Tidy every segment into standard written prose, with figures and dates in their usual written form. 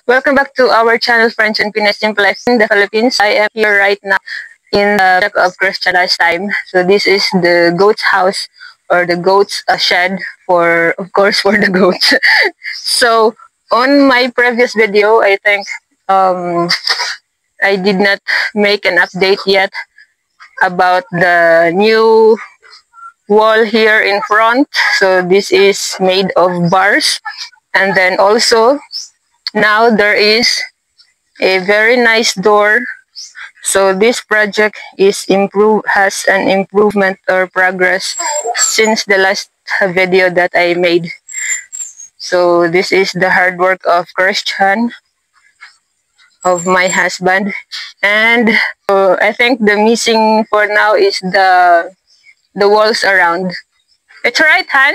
Welcome back to our channel, French and Pinas Simple Life in the Philippines. I am here right now in the check of Christian time. So this is the goat's house or the goat's shed for, of course, for the goats. So on my previous video, I think I did not make an update yet about the new wall here in front. So this is made of bars, and then also now there is a very nice door. So this project has an improvement or progress since the last video that I made. So this is the hard work of Christian, of my husband, and I think the missing for now is the walls around. It's right, Han.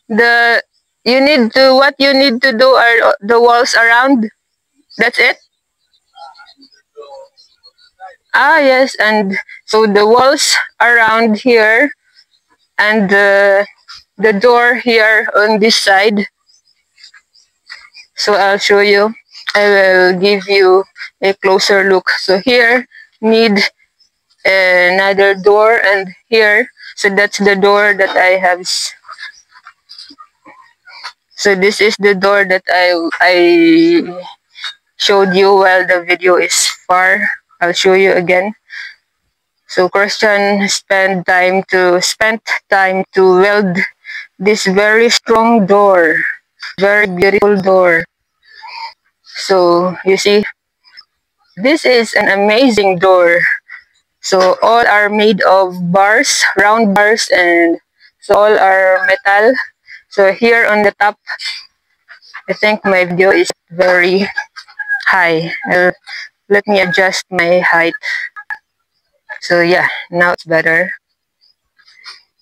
The what you need to do are the walls around. That's it. Ah, yes, and so the walls around here and the door here on this side. So I'll show you. I will give you a closer look. So here need another door, and here, so that's the door that I have. So this is the door that I showed you while the video is far. I'll show you again. So Christian spent time to weld this very strong door, very beautiful door. So you see, this is an amazing door. So all are made of bars, round bars, and so all are metal. So here on the top, I think my video is very high. Let me adjust my height. So yeah, now it's better.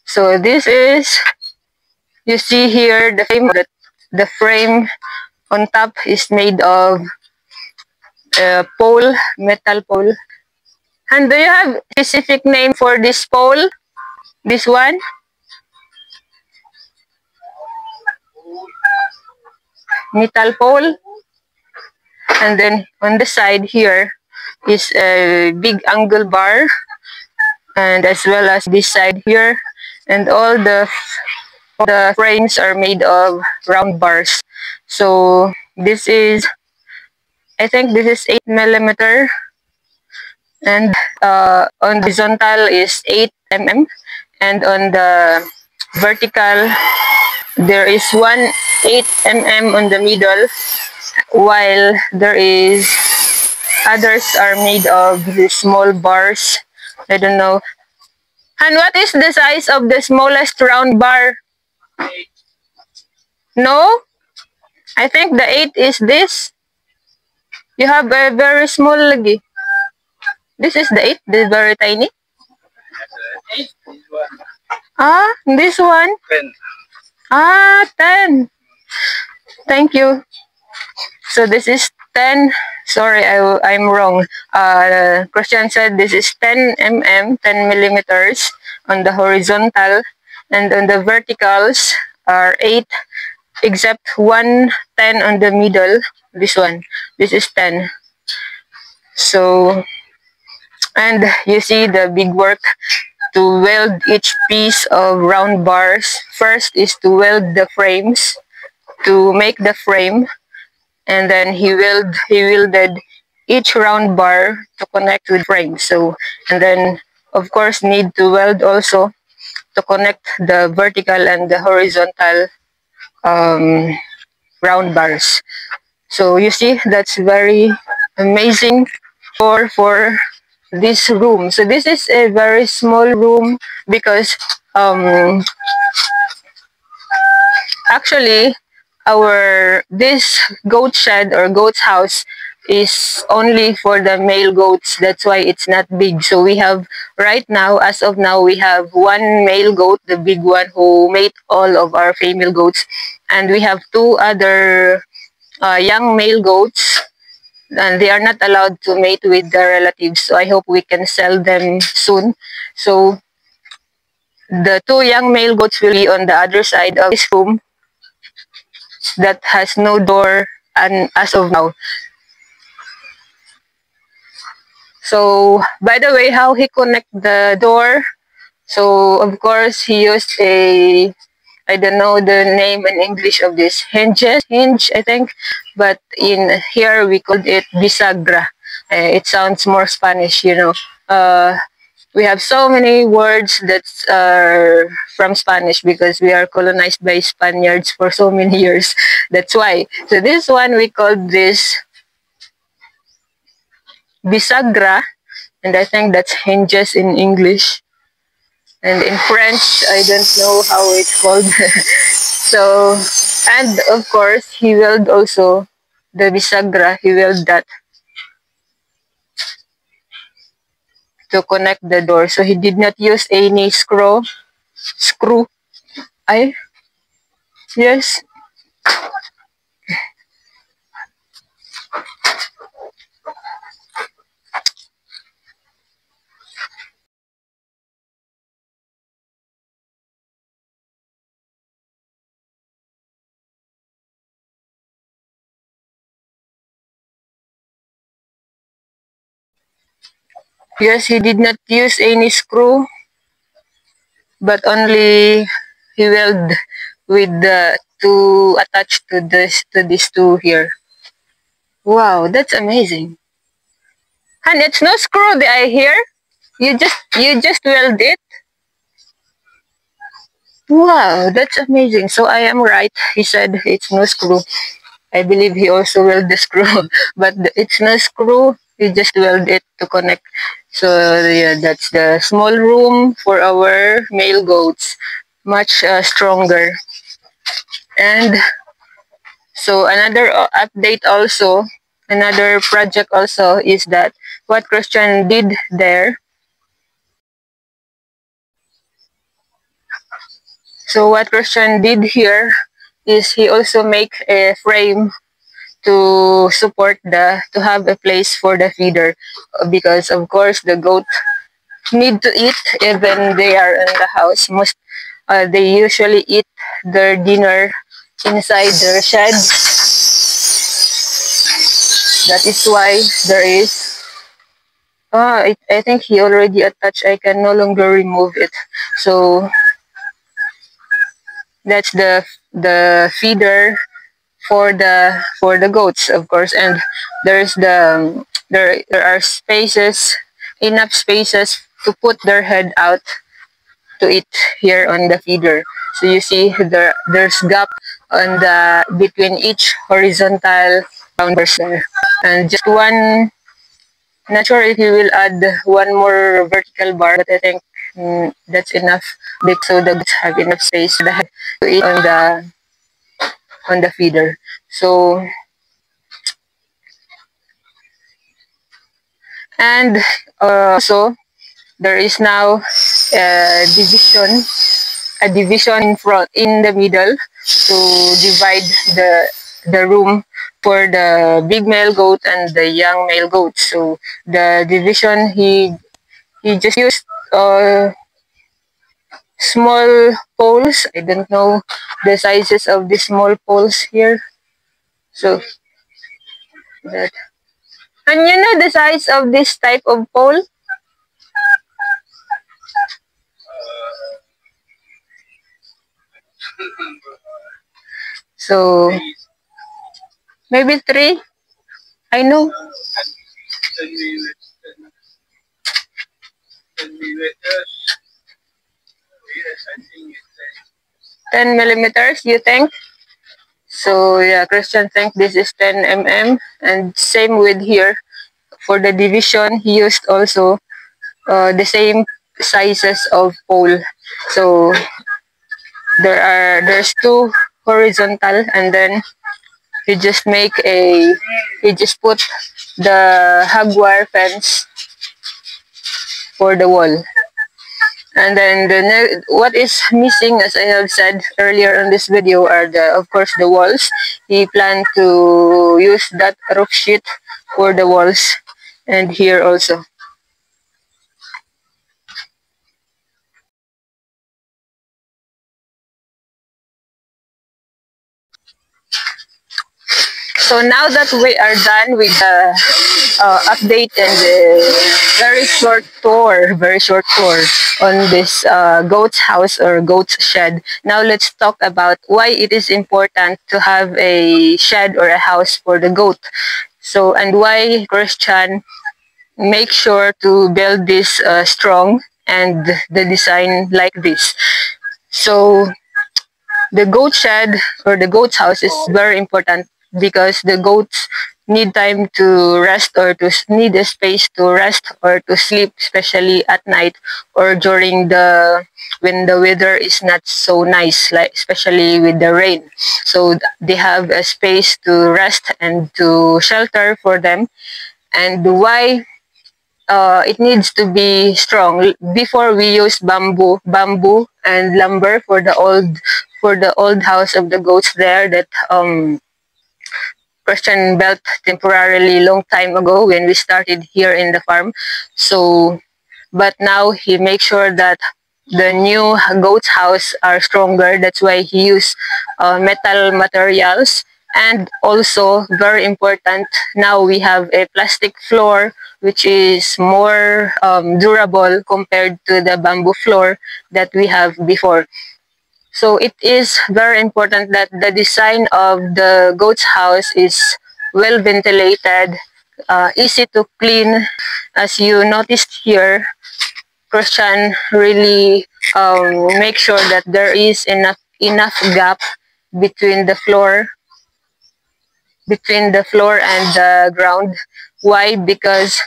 So this is, you see here, the frame on top is made of metal pole. And do you have specific name for this pole? This one? Metal pole. And then on the side here is a big angle bar, and as well as this side here, and all the frames are made of round bars. So this is, I think this is 8mm, and on the horizontal is 8mm, and on the vertical there is 8mm on the middle, while there is others are made of the small bars. I don't know. And what is the size of the smallest round bar? No? I think the 8 is this. You have a very small lagi. This is the 8, the very tiny. Ah, this one? 10. Ah, 10. Thank you. So this is 10. Sorry, I'm wrong. Christian said this is 10mm, 10mm on the horizontal, and on the verticals are 8, except 10 on the middle. This one. This is 10. So, and you see the big work to weld each piece of round bars. First is to weld the frames, to make the frame, and then he welded each round bar to connect with frame. So, and then of course need to weld also to connect the vertical and the horizontal round bars. So you see, that's very amazing for this room. So this is a very small room because actually this goat shed or goat's house is only for the male goats. That's why it's not big. So we have right now, as of now, we have one male goat, the big one, who mate all of our female goats, and we have two other young male goats, and they are not allowed to mate with their relatives. So I hope we can sell them soon. So the two young male goats will be on the other side of this room that has no door and as of now. So by the way, how he connect the door? So of course he used a, I don't know the name in English of this, hinge I think, but in here we called it bisagra. It sounds more Spanish, you know. We have so many words that are from Spanish because we are colonized by Spaniards for so many years. That's why. So this one we called this bisagra, and I think that's hinges in English. And in French, I don't know how it's called. So, and of course, he willed also the bisagra. He willed that to connect the door. So he did not use any screw. I yes. Yes, he did not use any screw, but only he weld with the to attach to this two here. Wow, that's amazing. And it's no screw that I hear. You just weld it. Wow, that's amazing. So I am right. He said it's no screw. I believe he also weld the screw, but it's no screw. You just weld it to connect. So yeah, that's the small room for our male goats, much stronger. And so another update also, another project also is that what Christian did there. So what Christian did here is he also make a frame to support the to have a place for the feeder because of course the goat need to eat even they are in the house. Most they usually eat their dinner inside their shed. That is why there is. I think he already attached. I can no longer remove it. So that's the feeder for the goats, of course. And there's there are spaces, enough spaces to put their head out to eat here on the feeder. So you see there's gap on the between each horizontal boundaries there. And just one, not sure if you will add one more vertical bar, but I think that's enough so the goats have enough space to eat on the feeder. So and also there is now a division in front in the middle to divide the room for the big male goat and the young male goat. So the division he just used small poles. I don't know the sizes of the small poles here. So that, and you know the size of this type of pole. So maybe three. I know 10 millimeters. You think? So yeah, Christian think this is 10 mm, and same with here for the division. He used also the same sizes of pole. So there's two horizontal, and then he just put the hagwire fence for the wall. And then what is missing, as I have said earlier in this video, are of course the walls. He planned to use that roof sheet for the walls, and here also. So now that we are done with the update and the very short tour on this goat's house or goat's shed, now let's talk about why it is important to have a shed or a house for the goat. So, and why Christian make sure to build this strong and the design like this. So the goat shed or the goat's house is very important because the goats need time to rest or to need a space to rest or to sleep, especially at night or during the when the weather is not so nice, like especially with the rain. So they have a space to rest and to shelter for them. And why it needs to be strong. Before we use bamboo and lumber for the old house of the goats there that Christian built temporarily long time ago when we started here in the farm. So, but now he makes sure that the new goat's house are stronger. That's why he used metal materials. And also, very important, now we have a plastic floor which is more durable compared to the bamboo floor that we have before. So it is very important that the design of the goat's house is well ventilated, easy to clean. As you noticed here, Christian really make sure that there is enough gap between the floor and the ground. Why? Because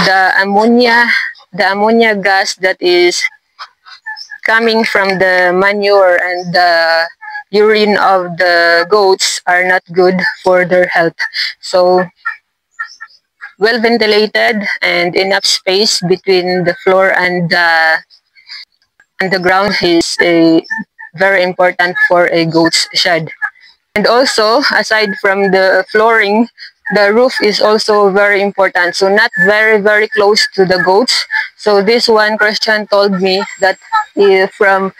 the ammonia gas that is coming from the manure and the urine of the goats are not good for their health. So well ventilated and enough space between the floor and the ground is very important for a goat's shed. And also, aside from the flooring, the roof is also very important. So not very close to the goats. So this one, Christian told me that from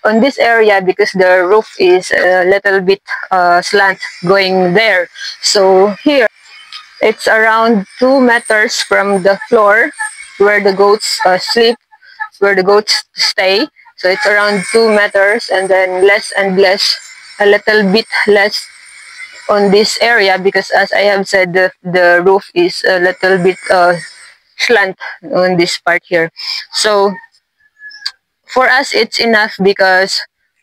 on this area, because the roof is a little bit slant going there. So here, it's around 2 meters from the floor where the goats sleep, where the goats stay. So it's around 2 meters, and then less and less, a little bit less on this area, because as I have said, the roof is a little bit slant on this part here. So for us, it's enough because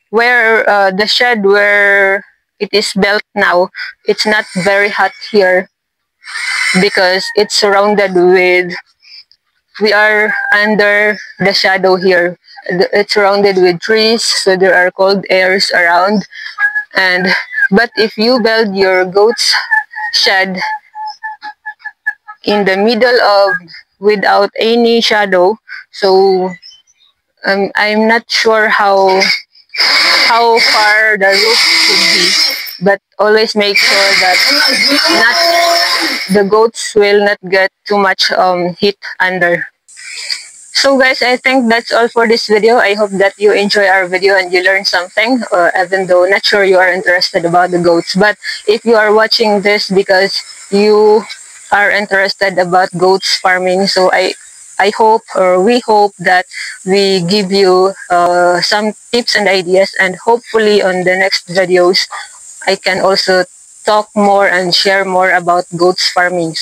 where the shed where it is built now, it's not very hot here because it's surrounded with, we are under the shadow here. It's surrounded with trees, so there are cold airs around. And but if you build your goat's shed in the middle of without any shadow, so I'm not sure how far the roof should be, but always make sure that not the goats will not get too much heat under. So guys, I think that's all for this video. I hope that you enjoy our video and you learn something, even though not sure you are interested about the goats. But if you are watching this because you are interested about goats farming, so I hope, or we hope, that we give you some tips and ideas, and hopefully on the next videos I can also talk more and share more about goats farming. So